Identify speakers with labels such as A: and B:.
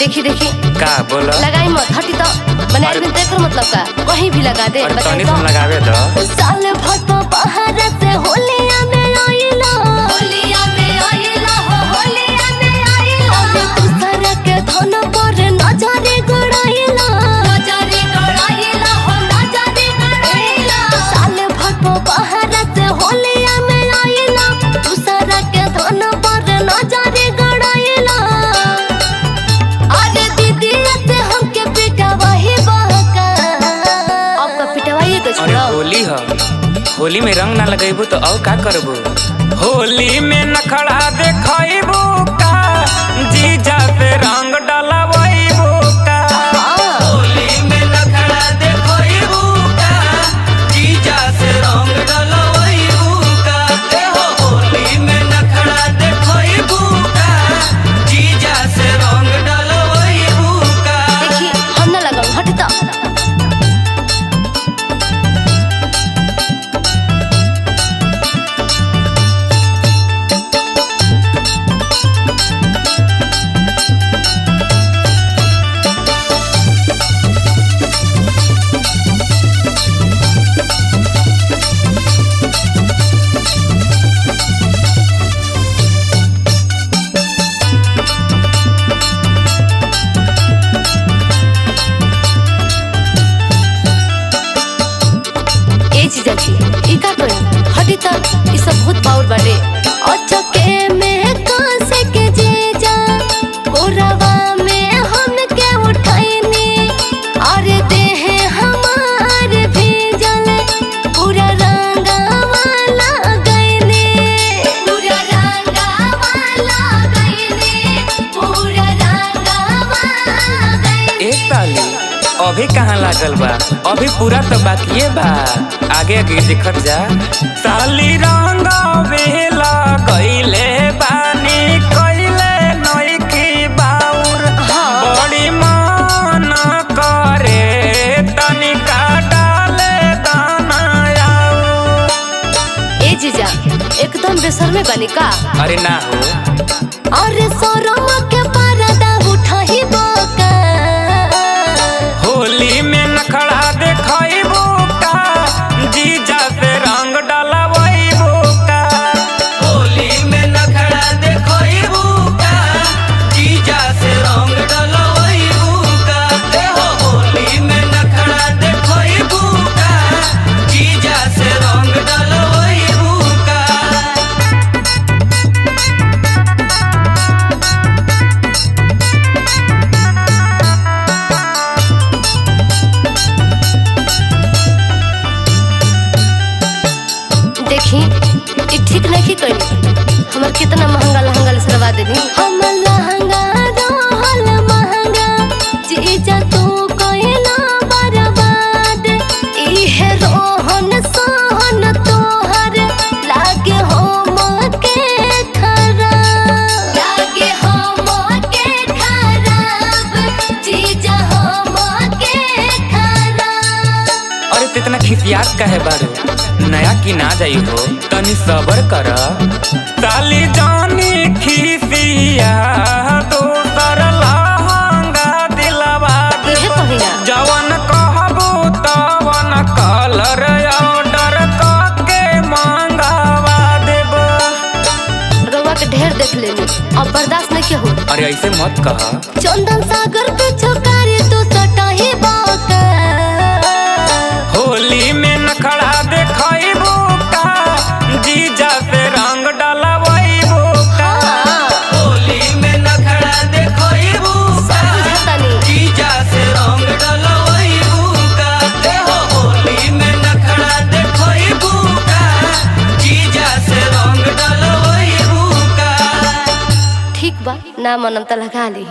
A: देखी देखी
B: का बोला
A: लगाई मत हटी तो बना दिन तेकर मतलब का कहीं भी लगा दे
B: तनी तुम लगावे दो
A: साल भर तो बाहर से होलिया में आइला होलिया में आइला हो होलिया में आइला दूसरा के धन पर नजरे गड़ाइला नजरे गड़ाइला हो नजरे गड़ाइला साल भर तो बाहर से होलिया में आइला दूसरा के धन पर नजरे गड़ाइला अरे दीदी से हमके पिटवाही बहका अब का पिटवाई के छोड़ो
B: होली है होली में रंग ना लगेबू तो और का करबू होली में नखड़ा देखबू का जीजा पे रंग डलवाईबू का
C: होली में नखड़ा देखबू का जीजा से रंग डलवाईबू का होली में नखड़ा देखबू का जीजा से रंग डलवाईबू का
A: देखी हम ना लगाऊ हटता चाची ई का करे हटी त ई सब बहुत पावर बाटे अच्छा के में कासे के जीजा कोरवा में हम के उठाईनी अरे देह हमार भीजल पूरा रंगवाला गईनी पूरा रंगवाला गईनी पूरा रंगवाला गईनी
B: एक ताली अभी कहाँ लागल बा अभी पूरा तो बाकिए बा आगे आगे दिखत जा साली रंग बेला गईले बानी कइले नइकी बाउर बड़ी मन करे तनिका डाले दाना आउर
A: ए जीजा एकदम बेशर्मे बनी का
B: अरे ना हो
A: अरे सोरम के पर्दा उठाही बोका
B: होली में नखड़ा देखबू का जीजा पे रंग डलवाईबू का
C: होली में नखड़ा देखबू का जीजा से रंग डलवाईबू का होली में नखड़ा देखबू का जीजा से रंग डलवाईबू का
A: देखी ई ठीक नहीं कइली हमर कितना महंगा लहंगा ले सरवा देनी हम लहंगा रहल महंगा जीजा तू कइला बर्बाद इहे रोहन सोहन तोहर लागे हम के खराब लागे हम के खराब जीजा हम के खराब
B: अरे तितना खिसियात काहे बारू नया की ना जाई हो तनी सबर कर साली जानी खिसिया दोसर लहंगा दिलवा
A: इहे कहिना
B: जवन कहबू तवन कलर ऑर्डर करके मंगावा देब
A: रउआ के ढेर देख लेनी अब बर्दाश्त नहीं के हो
B: अरे ऐसे मत कह
A: चंदन सागर पे छोकारी तू सटाही बाका
B: होली में नखड़ा देखबू का जीजा से रंग डलवाईबू का
C: होली में नखड़ा देखबू का
A: बुझतानी
C: जीजा से रंग डलवाईबू का होली में नखड़ा देखबू का जीजा से रंग डलवाईबू का
A: ठीक बा ना मनम त लगा ली